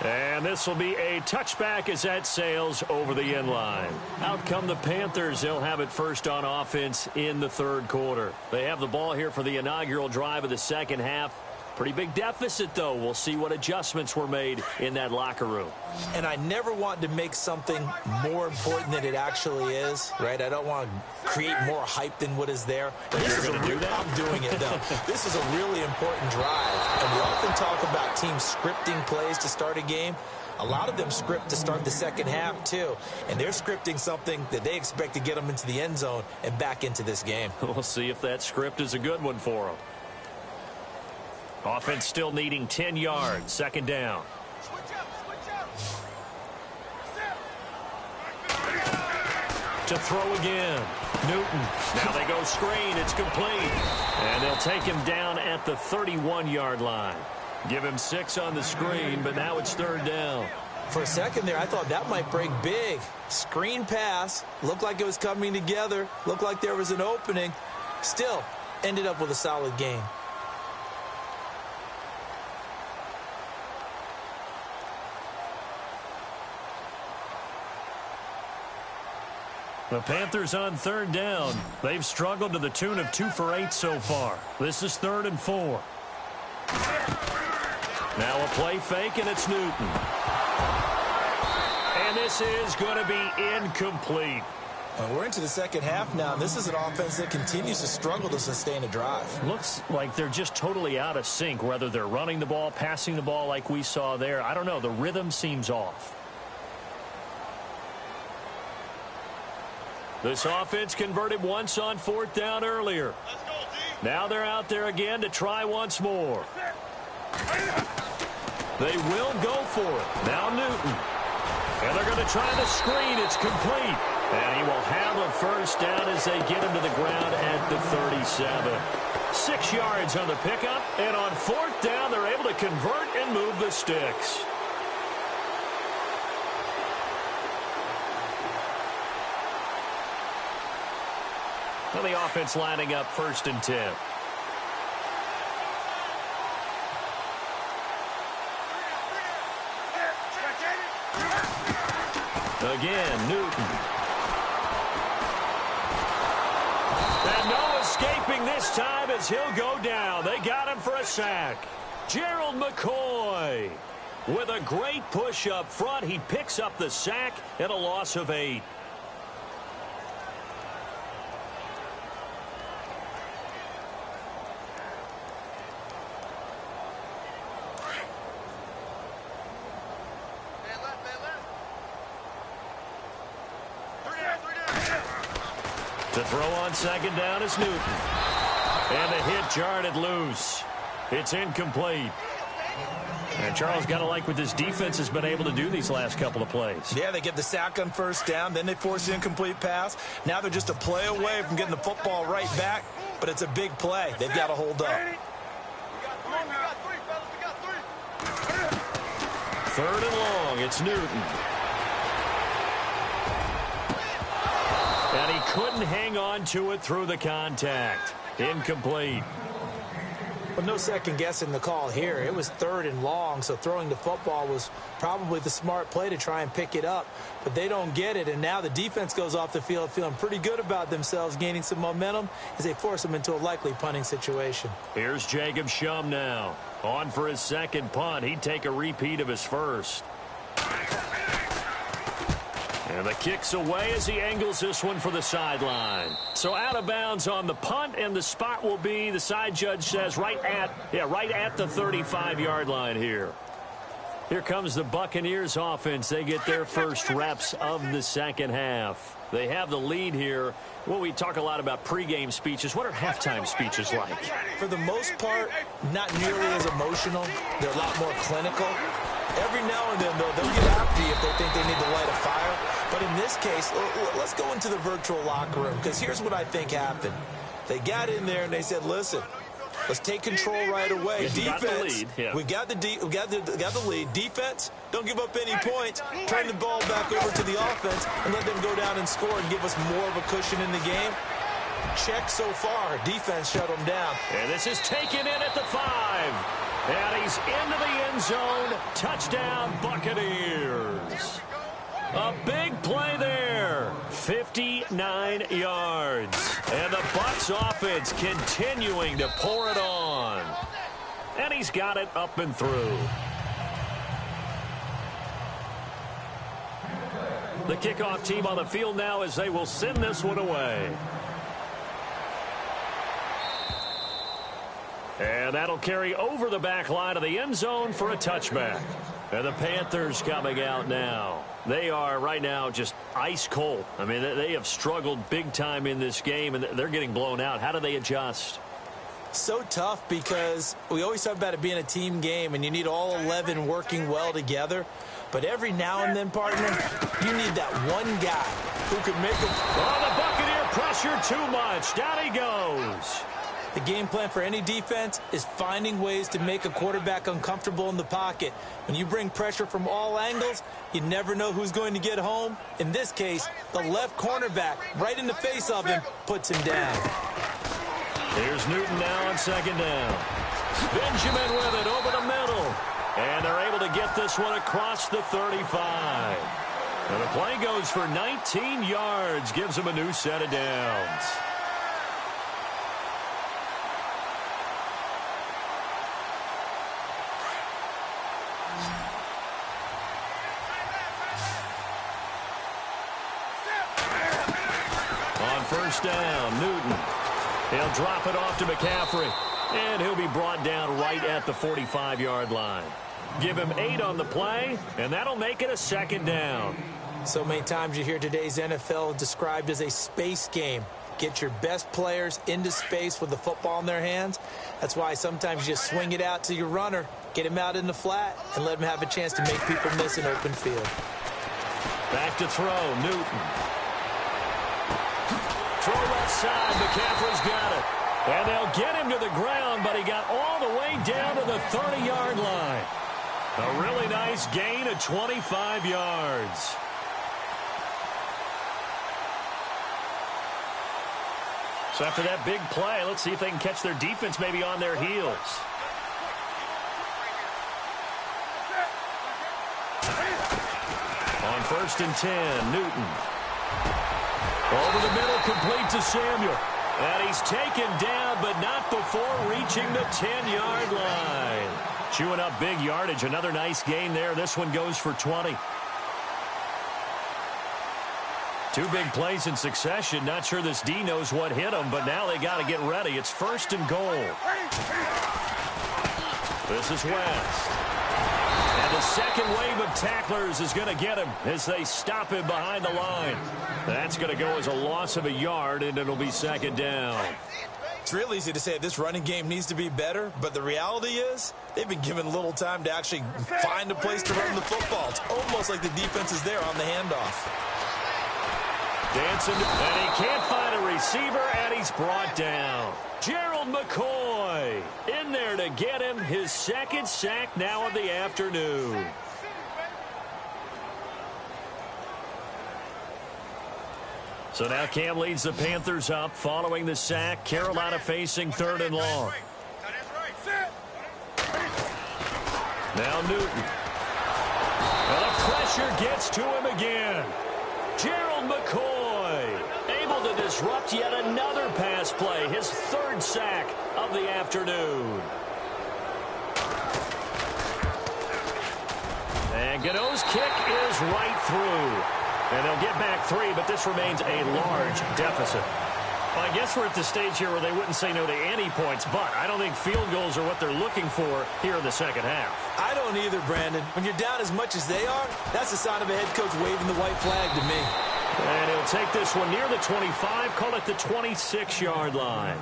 And this will be a touchback as that sails over the end line. Out come the Panthers. They'll have it first on offense in the third quarter. They have the ball here for the inaugural drive of the second half. Pretty big deficit, though. We'll see what adjustments were made in that locker room.
And I never want to make something more important than it actually is, right? I don't want to create more hype than what is there. This is
do that?
I'm doing it, though. This is a really important drive. And we often talk about teams scripting plays to start a game. A lot of them script to start the second half, too. And they're scripting something that they expect to get them into the end zone and back into this game.
We'll see if that script is a good one for them. Offense still needing 10 yards. Second down. To throw again. Newton. Now they go screen. It's complete. And they'll take him down at the 31-yard line. Give him 6 on the screen, but now it's third down.
For a second there, I thought that might break big. Screen pass. Looked like it was coming together. Looked like there was an opening. Still, ended up with a solid game.
The Panthers on third down. They've struggled to the tune of 2 for 8 so far. This is 3rd and 4. Now a play fake, and it's Newton. And this is going to be incomplete.
We're into the second half now. This is an offense that continues to struggle to sustain a drive.
Looks like they're just totally out of sync, whether they're running the ball, passing the ball like we saw there. I don't know. The rhythm seems off. This offense converted once on 4th down earlier. Now they're out there again to try once more. They will go for it. Now Newton. And they're going to try the screen. It's complete. And he will have a first down as they get him to the ground at the 37. 6 yards on the pickup. And on 4th down, they're able to convert and move the sticks. And the offense lining up 1st and 10. Again, Newton. And no escaping this time as he'll go down. They got him for a sack. Gerald McCoy with a great push up front. He picks up the sack and a loss of 8. To throw on 2nd down is Newton. And the hit jarred it loose. It's incomplete. And Charles, got to like what this defense has been able to do these last couple of plays.
Yeah, they get the sack on 1st down, then they force the incomplete pass. Now they're just a play away from getting the football right back, but it's a big play. They've got to hold up.
3rd and long, it's Newton. And he couldn't hang on to it through the contact. Incomplete.
But no second guessing the call here. It was 3rd and long, so throwing the football was probably the smart play to try and pick it up. But they don't get it, and now the defense goes off the field feeling pretty good about themselves, gaining some momentum as they force them into a likely punting situation.
Here's Jacob Shum now. On for his 2nd punt. He'd take a repeat of his 1st. And the kick's away as he angles this one for the sideline. So out of bounds on the punt, and the spot will be, the side judge says, right at the 35-yard line here. Here comes the Buccaneers offense. They get their first reps of the 2nd half. They have the lead here. Well, we talk a lot about pregame speeches. What are halftime speeches like?
For the most part, not nearly as emotional. They're a lot more clinical. Every now and then, though, they'll get after you if they think they need to light a fire. But in this case, let's go into the virtual locker room, because here's what I think happened. They got in there and they said, listen, let's take control right away. Defense, we got the lead. Defense, don't give up any points. Turn the ball back over to the offense and let them go down and score and give us more of a cushion in the game. Check so far. Defense shut them down.
And this is taken in at the 5. And he's into the end zone. Touchdown, Buccaneers. A big play there. 59 yards. And the Bucs offense continuing to pour it on. And he's got it up and through. The kickoff team on the field now as they will send this one away. And that'll carry over the back line of the end zone for a touchback. And the Panthers coming out now. They are right now just ice cold. I mean, they have struggled big time in this game, and they're getting blown out. How do they adjust?
So tough, because we always talk about it being a team game, and you need all 11 working well together. But every now and then, partner, you need that one guy who can make it.
Oh, the Buccaneer pressure too much. Down he goes.
The game plan for any defense is finding ways to make a quarterback uncomfortable in the pocket. When you bring pressure from all angles, you never know who's going to get home. In this case, the left cornerback, right in the face of him, puts him down.
Here's Newton now on 2nd down. Benjamin with it over the middle. And they're able to get this one across the 35. And the play goes for 19 yards, gives them a new set of downs. On 1st down, Newton. He'll drop it off to McCaffrey. And he'll be brought down right at the 45-yard line. Give him 8 on the play, and that'll make it a 2nd down.
So many times you hear today's NFL described as a space game. Get your best players into space with the football in their hands. That's why sometimes you just swing it out to your runner, get him out in the flat, and let him have a chance to make people miss an open field.
Back to throw, Newton. Throw left side, McCaffrey's got it. And they'll get him to the ground, but he got all the way down to the 30-yard line. A really nice gain of 25 yards. So after that big play, let's see if they can catch their defense maybe on their heels. On 1st and 10, Newton. Over the middle, complete to Samuel. And he's taken down, but not before reaching the 10-yard line. Chewing up big yardage. Another nice gain there. This one goes for 20. Two big plays in succession. Not sure this D knows what hit him, but now they got to get ready. It's 1st and goal. This is West. And the second wave of tacklers is going to get him as they stop him behind the line. That's going to go as a loss of a yard, and it'll be 2nd down.
It's real easy to say this running game needs to be better, but the reality is they've been given little time to actually find a place to run the football. It's almost like the defense is there on the handoff.
Dancing, and he can't find a receiver, and he's brought down. Gerald McCoy in there to get him his 2nd sack now of the afternoon. So now Cam leads the Panthers up following the sack. Carolina facing 3rd and long. Now Newton. And the pressure gets to him again. Gerald McCoy able to disrupt yet another pass play. His 3rd sack of the afternoon. And Godot's kick is right through. And they'll get back 3, but this remains a large deficit. Well, I guess we're at the stage here where they wouldn't say no to any points, but I don't think field goals are what they're looking for here in the second half.
I don't either, Brandon. When you're down as much as they are, that's a sign of a head coach waving the white flag to me.
And he'll take this one near the 25, call it the 26-yard line.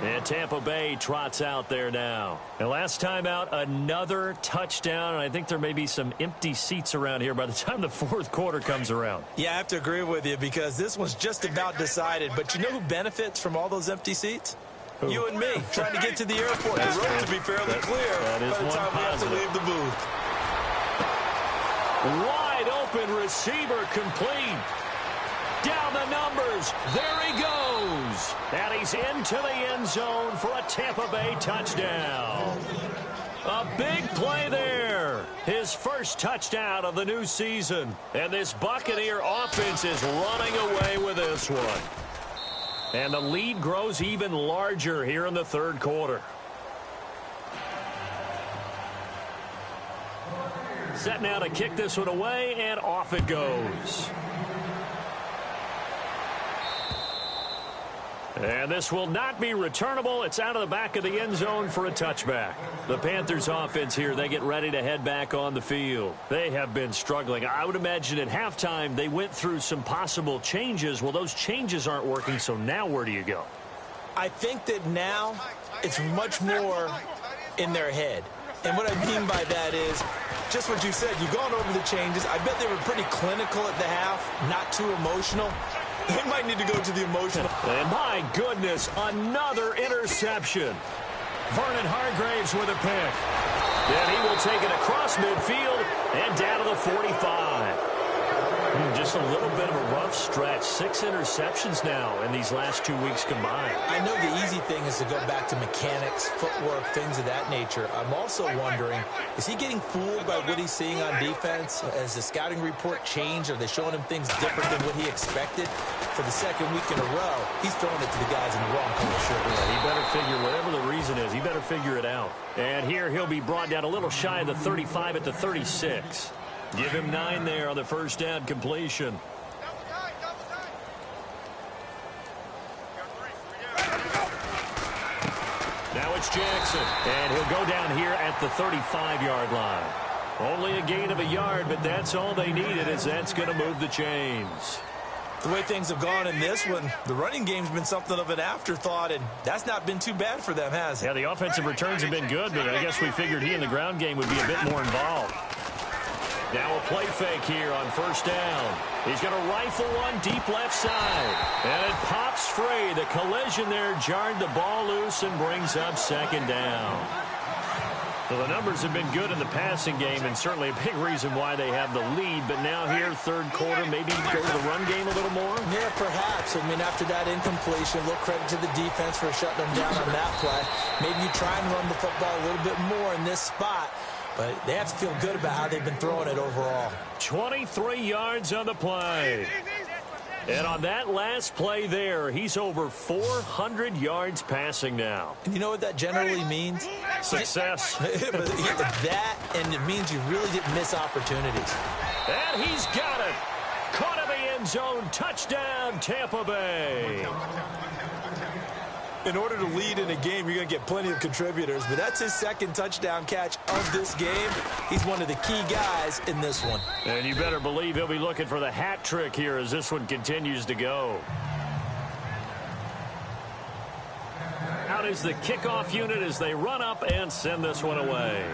And Tampa Bay trots out there now. And last time out, another touchdown. And I think there may be some empty seats around here by the time the 4th quarter comes around.
Yeah, I have to agree with you because this one's just about decided. But you know who benefits from all those empty seats? Who? You and me, trying to get to the airport. The road to be fairly clear by the time we have to leave the booth.
Wide open receiver complete. Down the numbers. There he goes. And he's into the end zone for a Tampa Bay touchdown. A big play there. His 1st touchdown of the new season. And this Buccaneer offense is running away with this one. And the lead grows even larger here in the 3rd quarter. Set now to kick this one away, and off it goes. And this will not be returnable. It's out of the back of the end zone for a touchback. The Panthers offense here, they get ready to head back on the field. They have been struggling. I would imagine at halftime they went through some possible changes. Well, those changes aren't working, so now where do you go?
I think that now it's much more in their head. And what I mean by that is just what you said. You've gone over the changes. I bet they were pretty clinical at the half, not too emotional. They might need to go to the emotional.
And my goodness, another interception. Vernon Hargraves with a pick. And he will take it across midfield and down to the 45. Just a little bit of a rough stretch. 6 interceptions now in these last 2 weeks combined.
I know the easy thing is to go back to mechanics, footwork, things of that nature. I'm also wondering, is he getting fooled by what he's seeing on defense? Has the scouting report changed? Are they showing him things different than what he expected? For the 2nd week in a row, he's throwing it to the guys in the wrong color shirt.
Yeah, he better figure, whatever the reason is, he better figure it out. And here he'll be brought down a little shy of the 35 at the 36. Give him 9 there on the 1st down completion. Now it's Jackson, and he'll go down here at the 35-yard line. Only a gain of a yard, but that's all they needed, as that's going to move the chains.
The way things have gone in this one, the running game's been something of an afterthought, and that's not been too bad for them, has it?
Yeah, the offensive returns have been good, but I guess we figured he in the ground game would be a bit more involved. Now a play fake here on first down. He's going to rifle one deep left side. And it pops free. The collision there jarred the ball loose and brings up second down. Well, the numbers have been good in the passing game, and certainly a big reason why they have the lead. But now here, third quarter, maybe go to the run game a little more?
Yeah, perhaps. I mean, after that incompletion, a little credit to the defense for shutting them down on that play. Maybe you try and run the football a little bit more in this spot. But they have to feel good about how they've been throwing it overall.
23 yards on the play. And on that last play there, he's over 400 yards passing now.
And you know what that generally means?
Success.
But that, and it means you really didn't miss opportunities.
And he's got it. Caught in the end zone. Touchdown, Tampa Bay.
In order to lead in a game, you're going to get plenty of contributors, but that's his second touchdown catch of this game. He's one of the key guys in this one.
And you better believe he'll be looking for the hat trick here as this one continues to go. Out is the kickoff unit as they run up and send this one away.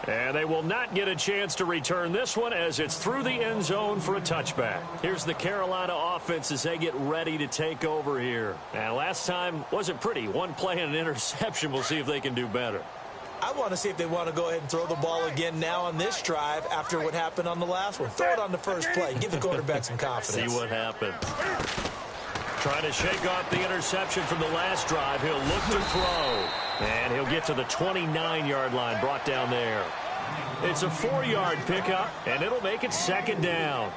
And they will not get a chance to return this one as it's through the end zone for a touchback. Here's the Carolina offense as they get ready to take over here. And last time wasn't pretty. One play and an interception. We'll see if they can do better.
I want to see if they want to go ahead and throw the ball again now on this drive after what happened on the last one. Throw it on the first play. Give the quarterback some confidence.
See what happens. Trying to shake off the interception from the last drive. He'll look to throw. And he'll get to the 29-yard line, brought down there. It's a 4-yard pickup, and it'll make it second down.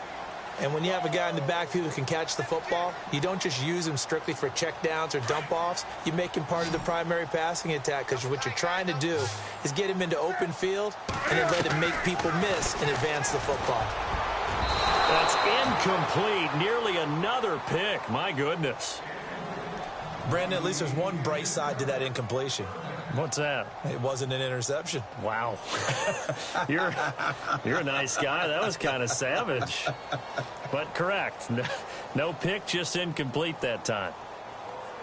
And when you have a guy in the backfield who can catch the football, you don't just use him strictly for checkdowns or dump-offs. You make him part of the primary passing attack because what you're trying to do is get him into open field and then let him make people miss and advance the football.
That's incomplete. Nearly another pick. My goodness.
Brandon, at least there's one bright side to that incompletion.
What's that?
It wasn't an interception.
Wow. You're a nice guy. That was kind of savage. But correct. No pick, just incomplete that time.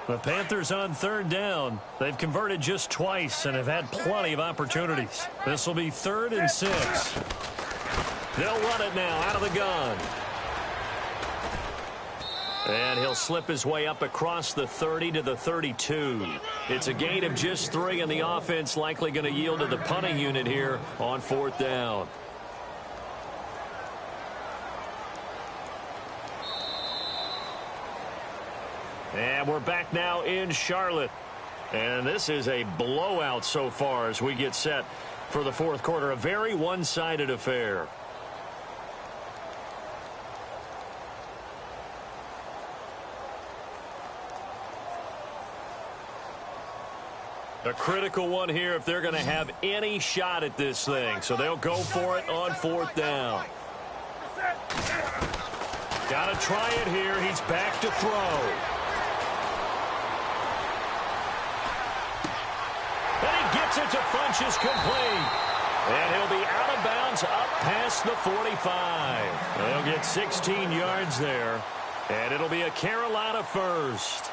The Panthers on third down. They've converted just twice and have had plenty of opportunities. This will be 3rd and 6. They'll run it now out of the gun. And he'll slip his way up across the 30 to the 32. It's a gain of just 3, and the offense likely going to yield to the punting unit here on 4th down. And we're back now in Charlotte. And this is a blowout so far as we get set for the 4th quarter. A very one-sided affair. A critical one here if they're going to have any shot at this thing. So they'll go for it on 4th down. Got to try it here. He's back to throw. And he gets it to Funchess complete. And he'll be out of bounds up past the 45. They'll get 16 yards there. And it'll be a Carolina first.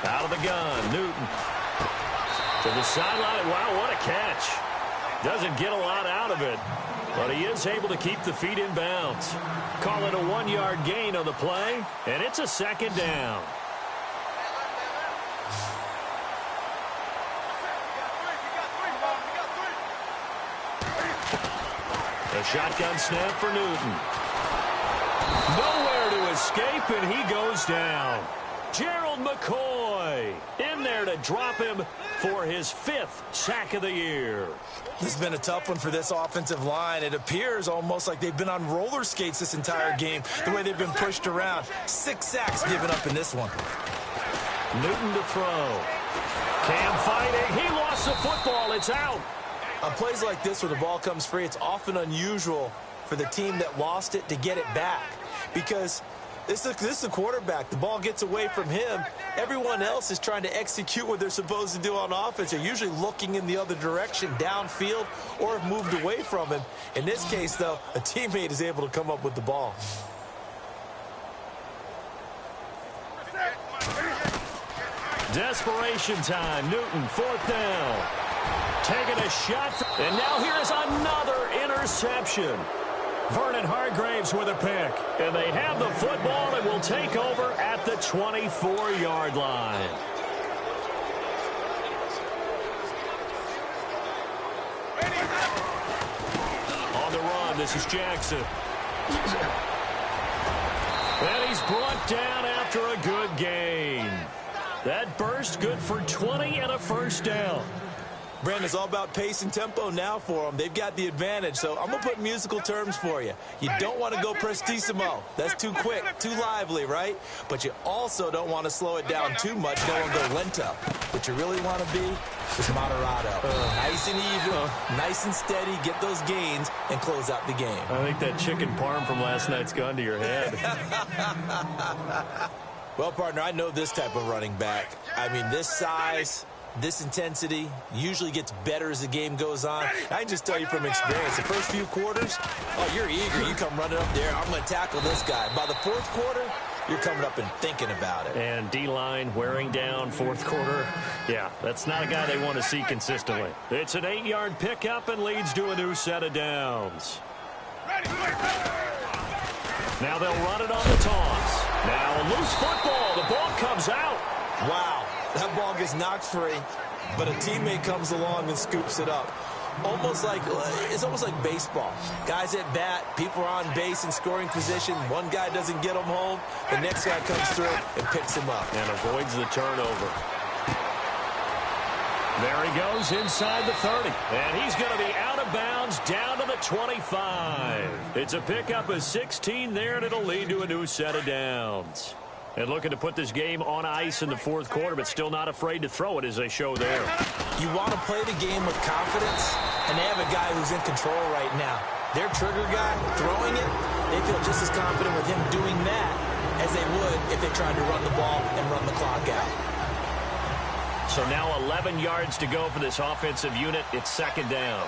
Out of the gun, Newton. To the sideline. Wow, what a catch. Doesn't get a lot out of it, but he is able to keep the feet in bounds. Call it a 1-yard gain on the play, and it's a 2nd down. A shotgun snap for Newton. Nowhere to escape, and he goes down. Gerald McCoy in there to drop him for his 5th sack of the year.
This has been a tough one for this offensive line. It appears almost like they've been on roller skates this entire game, the way they've been pushed around. 6 sacks given up in this one.
Newton to throw. Cam fighting. He lost the football. It's out.
On plays like this where the ball comes free, it's often unusual for the team that lost it to get it back because This is the quarterback. The ball gets away from him. Everyone else is trying to execute what they're supposed to do on offense. They're usually looking in the other direction, downfield, or have moved away from him. In this case, though, a teammate is able to come up with the ball.
Desperation time. Newton, 4th down. Taking a shot. And now here's another interception. Vernon Hargraves with a pick. And they have the football and will take over at the 24-yard line. On the run, this is Jackson. And he's brought down after a good gain. That burst good for 20 and a first down.
Brandon, it's all about pace and tempo now for them. They've got the advantage, so I'm going to put musical terms for you. You don't want to go prestissimo. That's too quick, too lively, right? But you also don't want to slow it down too much. Don't want to go lento. What you really want to be is moderato. Nice and even, nice and steady, get those gains, and close out the game.
I think that chicken parm from last night's gone to your head.
Well, partner, I know this type of running back. I mean, this size, this intensity usually gets better as the game goes on. I can just tell you from experience, the first few quarters, oh, you're eager. You come running up there, I'm going to tackle this guy. By the 4th quarter, you're coming up and thinking about it.
And D-line wearing down 4th quarter. Yeah, that's not a guy they want to see consistently. It's an 8-yard pickup and leads to a new set of downs. Now they'll run it on the toss. Now a loose football. The ball comes out.
Wow, that ball gets knocked free, but a teammate comes along and scoops it up. It's almost like baseball. Guys at bat, people are on base in scoring position. One guy doesn't get him home. The next guy comes through and picks him up.
And avoids the turnover. There he goes inside the 30. And he's going to be out of bounds down to the 25. It's a pickup of 16 there, and it'll lead to a new set of downs. And looking to put this game on ice in the 4th quarter, but still not afraid to throw it as they show there.
You want to play the game with confidence, and they have a guy who's in control right now. Their trigger guy throwing it, they feel just as confident with him doing that as they would if they tried to run the ball and run the clock out.
So now 11 yards to go for this offensive unit. It's 2nd down.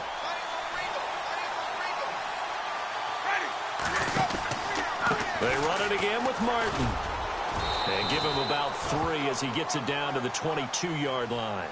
They run it again with Martin. And give him about 3 as he gets it down to the 22-yard line.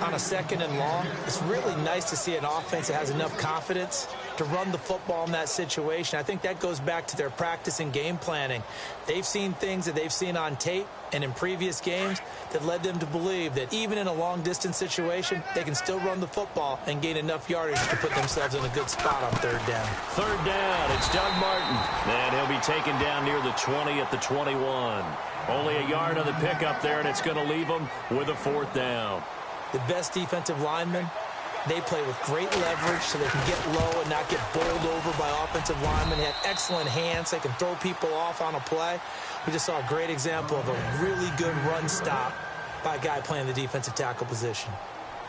On a 2nd and long, it's really nice to see an offense that has enough confidence to run the football in that situation. I think that goes back to their practice and game planning. They've seen things that they've seen on tape and in previous games that led them to believe that even in a long-distance situation, they can still run the football and gain enough yardage to put themselves in a good spot on 3rd down.
3rd down, it's Doug Martin. And he'll be taken down near the 20 at the 21. Only a yard on the pickup there, and it's going to leave them with a 4th down.
The best defensive linemen, they play with great leverage so they can get low and not get bowled over by offensive linemen. They have excellent hands. They can throw people off on a play. We just saw a great example of a really good run stop by a guy playing the defensive tackle position.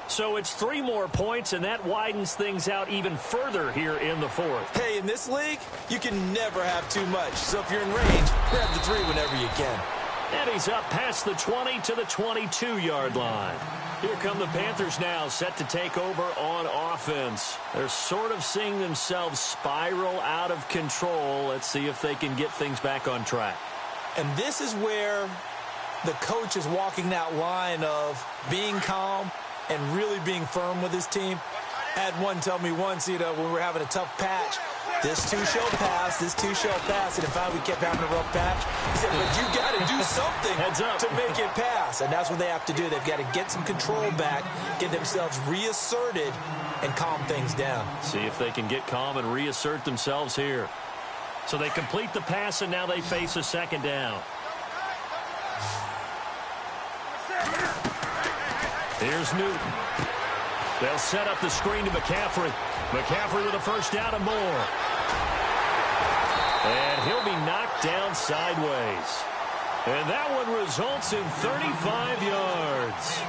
So it's 3 more points, and that widens things out even further here in the 4th.
Hey, in this league, you can never have too much. So if you're in range, grab the 3 whenever you can.
And he's up past the 20 to the 22-yard line. Here come the Panthers now, set to take over on offense. They're sort of seeing themselves spiral out of control. Let's see if they can get things back on track.
And this is where the coach is walking that line of being calm and really being firm with his team. I had one tell me once, when we were having a tough patch, this too shall pass, this too shall pass. And in fact, we kept having a rough patch. He said, but you got to do something to make it pass. And that's what they have to do. They've got to get some control back, get themselves reasserted, and calm things down.
See if they can get calm and reassert themselves here. So they complete the pass, and now they face a 2nd down. Here's Newton. They'll set up the screen to McCaffrey. McCaffrey with a 1st down and more. And he'll be knocked down sideways. And that one results in 35 yards.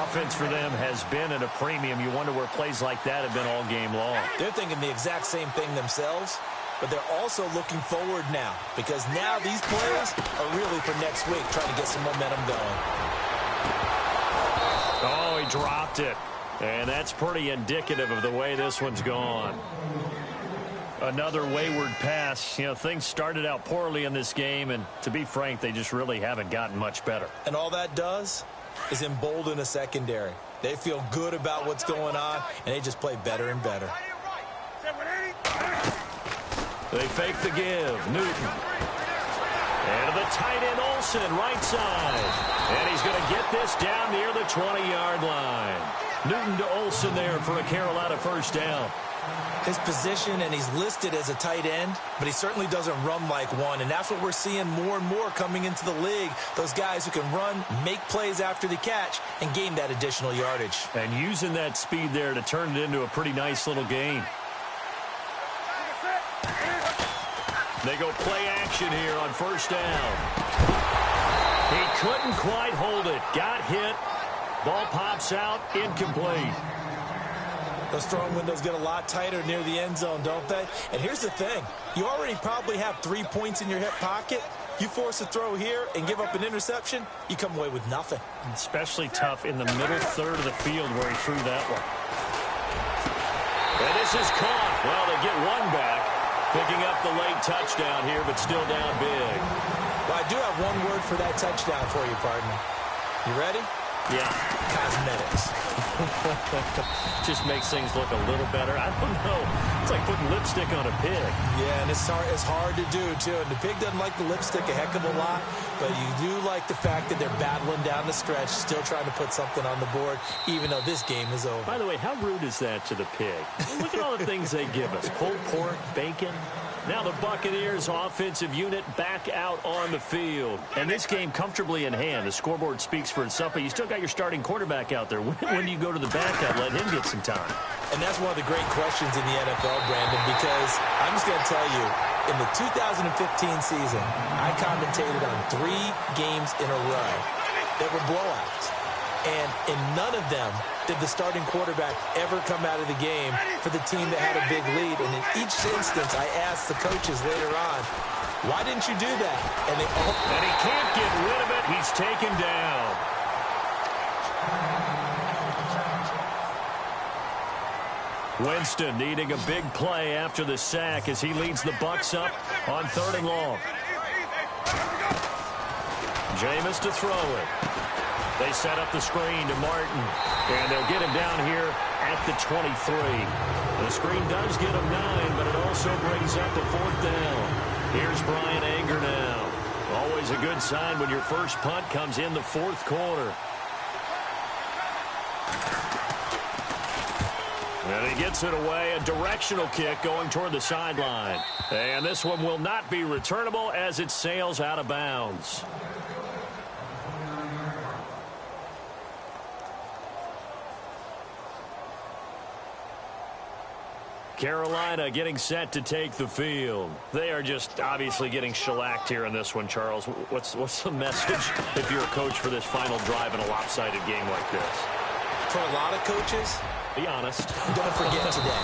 Offense for them has been at a premium. You wonder where plays like that have been all game long.
They're thinking the exact same thing themselves. but they're also looking forward now because now these plays are really for next week, trying to get some momentum going.
Oh, he dropped it. And that's pretty indicative of the way this one's gone. Another wayward pass. You know, things started out poorly in this game, and to be frank, they just really haven't gotten much better.
And all that does is embolden a secondary. They feel good about what's going on, and they just play better and better.
They fake the give. Newton. And to the tight end, Olsen, right side. And he's going to get this down near the 20-yard line. Newton to Olsen there for a Carolina first down.
His position, and he's listed as a tight end, but he certainly doesn't run like one, and that's what we're seeing more and more coming into the league. Those guys who can run, make plays after the catch, and gain that additional yardage.
And using that speed there to turn it into a pretty nice little gain. They go play action here on first down. He couldn't quite hold it. Got hit. Ball pops out, incomplete.
Those throwing windows get a lot tighter near the end zone, don't they? And here's the thing. You already probably have 3 points in your hip pocket. You force a throw here and give up an interception, you come away with nothing.
Especially tough in the middle third of the field where he threw that one. And this is caught. Well, they get one back. Picking up the late touchdown here, but still down big.
Well, I do have one word for that touchdown for you, partner. You ready?
Yeah.
Cosmetics.
Just makes things look a little better. I don't know. It's like putting lipstick on a pig.
Yeah, and it's hard to do, too. And the pig doesn't like the lipstick a heck of a lot, but you do like the fact that they're battling down the stretch, still trying to put something on the board, even though this game is over.
By the way, how rude is that to the pig? Look at all the things they give us. Pulled pork, bacon. Now the Buccaneers offensive unit back out on the field. And this game comfortably in hand. The scoreboard speaks for itself, but you still got your starting quarterback out there. When do you go to the backup, let him get some time?
And that's one of the great questions in the NFL, Brandon, because I'm just going to tell you, in the 2015 season, I commentated on 3 games in a row that were blowouts. And in none of them did the starting quarterback ever come out of the game for the team that had a big lead. And in each instance, I asked the coaches later on, why didn't you do that? And they all...
And he can't get rid of it. He's taken down. Winston needing a big play after the sack as he leads the Bucs up on 3rd and long. Jameis to throw it. They set up the screen to Martin, and they'll get him down here at the 23. The screen does get him 9, but it also brings up a 4th down. Here's Brian Anger now. Always a good sign when your first punt comes in the 4th quarter. And he gets it away, a directional kick going toward the sideline. And this one will not be returnable as it sails out of bounds. Carolina getting set to take the field. They are just obviously getting shellacked here in this one, Charles. What's the message if you're a coach for this final drive in a lopsided game like this?
For a lot of coaches,
be honest.
Don't forget today.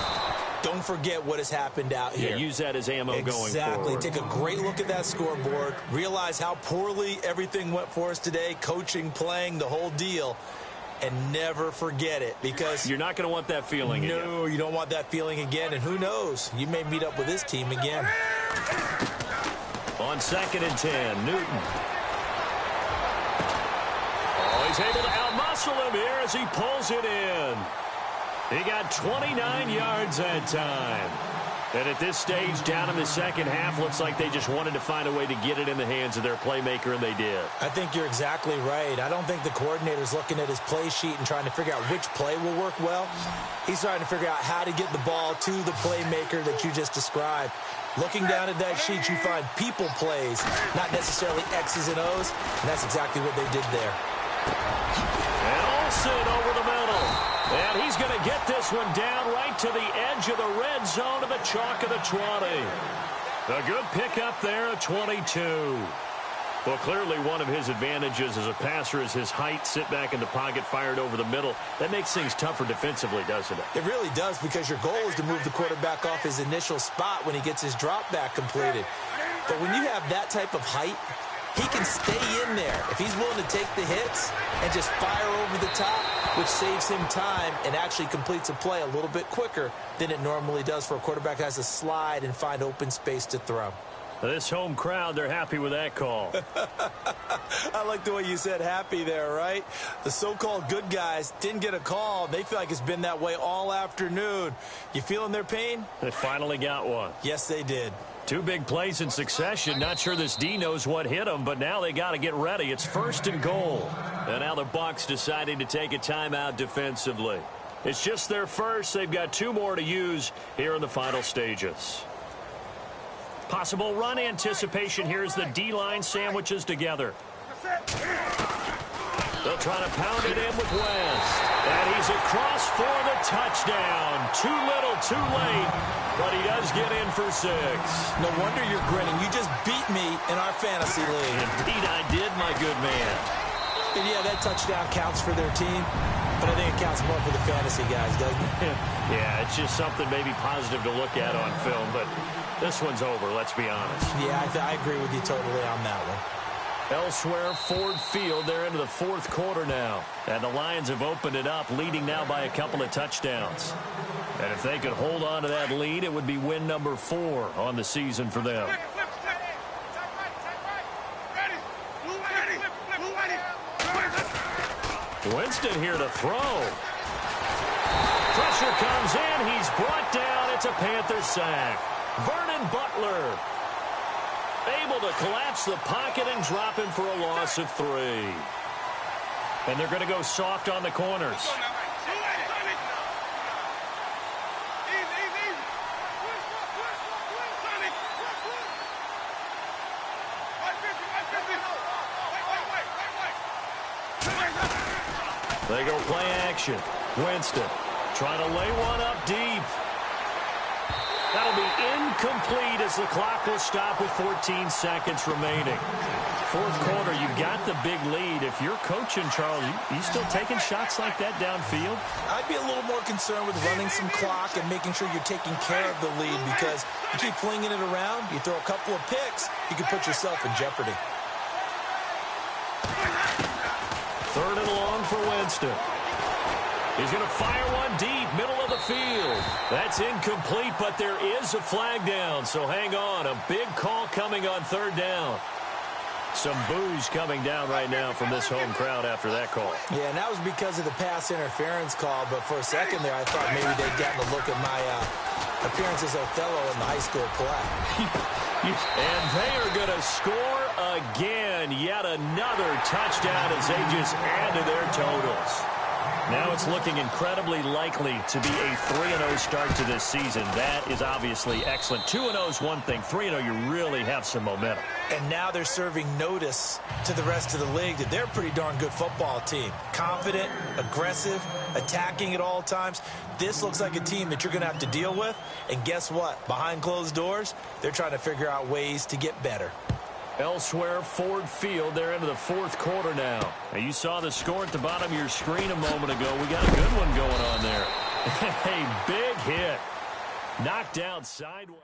Don't forget what has happened out here.
Yeah, use that as ammo going forward.
Exactly. Take a great look at that scoreboard. Realize how poorly everything went for us today. Coaching, playing, the whole deal. And never forget it, because
you're not going to want that feeling again.
No, you don't want that feeling again. And who knows? You may meet up with this team again.
On 2nd and 10, Newton. Oh, he's able to outmuscle him here as he pulls it in. He got 29 yards that time. And at this stage, down in the second half, looks like they just wanted to find a way to get it in the hands of their playmaker, and they did.
I think you're exactly right. I don't think the coordinator's looking at his play sheet and trying to figure out which play will work well. He's trying to figure out how to get the ball to the playmaker that you just described. Looking down at that sheet, you find people plays, not necessarily X's and O's, and that's exactly what they did there.
And Olsen over the middle. And he's going to get this one down right to the edge of the red zone of the chalk of the 20. A good pickup there at 22. Well, clearly one of his advantages as a passer is his height, sit back in the pocket, fired over the middle. That makes things tougher defensively, doesn't it?
It really does, because your goal is to move the quarterback off his initial spot when he gets his drop back completed. But when you have that type of height, he can stay in there if he's willing to take the hits and just fire over the top, which saves him time and actually completes a play a little bit quicker than it normally does for a quarterback who has to slide and find open space to throw.
This home crowd, they're happy with that call.
I like the way you said happy there, right? The so-called good guys didn't get a call. They feel like it's been that way all afternoon. You feeling their pain?
They finally got one.
Yes, they did.
2 big plays in succession. Not sure this D knows what hit them, but now they got to get ready. It's 1st and goal. And now the Bucs deciding to take a timeout defensively. It's just their first. They've got 2 more to use here in the final stages. Possible run anticipation. Here's the D-line sandwiches together. They'll try to pound it in with West. And he's across for the touchdown. Too little, too late. But he does get in for 6.
No wonder you're grinning. You just beat me in our fantasy league.
Indeed I did, my good man.
And yeah, that touchdown counts for their team, but I think it counts more for the fantasy guys, doesn't it?
Yeah, it's just something maybe positive to look at on film, but this one's over, let's be honest.
Yeah, I agree with you totally on that one.
Elsewhere, Ford Field, they're into the 4th quarter now. And the Lions have opened it up, leading now by a couple of touchdowns. And if they could hold on to that lead, it would be win number 4 on the season for them. Winston here to throw. Pressure comes in. He's brought down. It's a Panther sack. Vernon Butler able to collapse the pocket and drop him for a loss of 3. And they're going to go soft on the corners. They go play action. Winston trying to lay one up deep. That'll be incomplete as the clock will stop with 14 seconds remaining. 4th quarter, you've got the big lead. If you're coaching, Charles, you still taking shots like that downfield?
I'd be a little more concerned with running some clock and making sure you're taking care of the lead, because you keep flinging it around, you throw a couple of picks, you can put yourself in jeopardy.
3rd and long for Winston. He's going to fire one deep, middle of the field. That's incomplete, but there is a flag down, so hang on. A big call coming on 3rd down. Some boos coming down right now from this home crowd after that call.
Yeah, and that was because of the pass interference call, but for a second there I thought maybe they'd gotten a look at my appearance as Othello in the high school play.
And they are going to score again. Yet another touchdown as they just add to their totals. Now it's looking incredibly likely to be a 3-0 start to this season. That is obviously excellent. 2-0 is one thing. 3-0, you really have some momentum.
And now they're serving notice to the rest of the league that they're a pretty darn good football team. Confident, aggressive, attacking at all times. This looks like a team that you're going to have to deal with. And guess what? Behind closed doors, they're trying to figure out ways to get better.
Elsewhere, Ford Field, they're into the 4th quarter now. Now, you saw the score at the bottom of your screen a moment ago. We got a good one going on there. A big hit. Knocked down sideways.